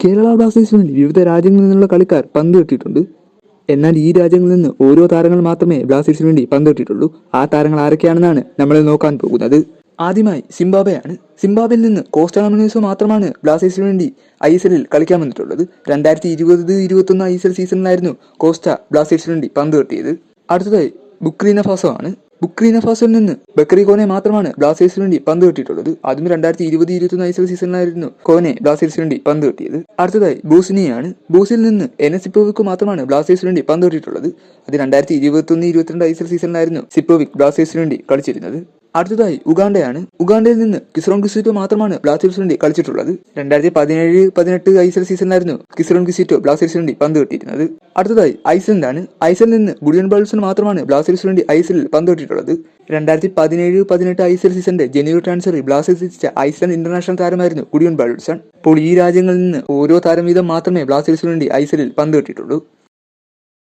കേരള ബ്ലാസ്റ്റേഴ്സിന് വേണ്ടി വിവിധ രാജ്യങ്ങളിൽ നിന്നുള്ള കളിക്കാർ പന്ത് തട്ടിയിട്ടുണ്ട്. എന്നാൽ ഈ രാജ്യങ്ങളിൽ നിന്ന് ഓരോ താരങ്ങൾ മാത്രമേ ബ്ലാസ്റ്റേഴ്സിന് വേണ്ടി പന്ത് തട്ടിയിട്ടുള്ളൂ. ആ താരങ്ങൾ ആരൊക്കെയാണെന്നാണ് നമ്മൾ നോക്കാൻ പോകുന്നത്. ആദ്യമായി സിംബാബ്വെയാണ്. സിംബാബ്വെയിൽ നിന്ന് കോസ്റ്റ ഡൊമിനിക്കോ മാത്രമാണ് ബ്ലാസ്റ്റേഴ്സിന് വേണ്ടി ISL കളിക്കാൻ വന്നിട്ടുള്ളത്. 2020-21 ISL സീസണിലായിരുന്നു കോസ്റ്റ ബ്ലാസ്റ്റേഴ്സിന് വേണ്ടി പന്ത് തട്ടിയത്. അടുത്തതായി ബുർക്കിന ഫാസോ ആണ്. ബുർക്കിന ഫാസോയിൽ നിന്ന് ബക്കറി കോനെ മാത്രമാണ് ബ്ലാസ്റ്റേഴ്സിന് വേണ്ടി പന്ത് തട്ടിയിട്ടുള്ളത്. അതും 2020-21 ISL സീസണിലായിരുന്നു കോനെ ബ്ലാസ്റ്റേഴ്സിന് വേണ്ടി പന്ത് തട്ടിയത്. അടുത്തതായി ബോസ്നിയയാണ്. ബോസിൽ നിന്ന് എനസ് സിപ്പോവിക് മാത്രമാണ് ബ്ലാസ്റ്റേഴ്സിന് വേണ്ടി പന്ത് തട്ടിയിട്ടുള്ളത്. അത് 2021-22 ISL സീസണിലായിരുന്നു സിപ്പോവിക് ബ്ലാസ്റ്റേഴ്സിന് വേണ്ടി കളിച്ചിരുന്നത്. അടുത്തതായി ഉഗാണ്ടയാണ്. ഉഗാണ്ടയിൽ നിന്ന് കിസ്രോൺ കിസിറ്റോ മാത്രമാണ് ബ്ലാസ്റ്റേഴ്സിന് വേണ്ടി കളിച്ചിട്ടുള്ളത്. 2017-18 ISL സീസണിലായിരുന്നു കിസ്രോൺ കിസിറ്റോ ബ്ലാസ്റ്റേഴ്സിന് വേണ്ടി പന്ത് തട്ടിയിരുന്നത്. അടുത്തതായി ഐസ്ലൻഡ് ആണ്. ഐസ്ലൻഡിൽ നിന്ന് ഗുഡിയൻ ബൾസൺ മാത്രമാണ് ബ്ലാസ്റ്റേഴ്സിന് വേണ്ടി ISL പന്ത് തട്ടിയിട്ടുള്ളത്. 2017-18 ISL സീസണിന്റെ ജനുവരി ട്രാൻസ്ഫറിൽ ബ്ലാസ്റ്റേഴ്സ് എത്തിച്ച ഐസ്ലൻഡ് ഇന്റർനാഷണൽ താരമായിരുന്നു ഗുഡിയൻ ബൾസൺ. ഇപ്പോൾ ഈ രാജ്യങ്ങളിൽ നിന്ന് ഓരോ താരം വീതം മാത്രമേ ബ്ലാസ്റ്റേഴ്സിന് വേണ്ടി ISL പന്ത് തട്ടിയിട്ടുള്ളൂ.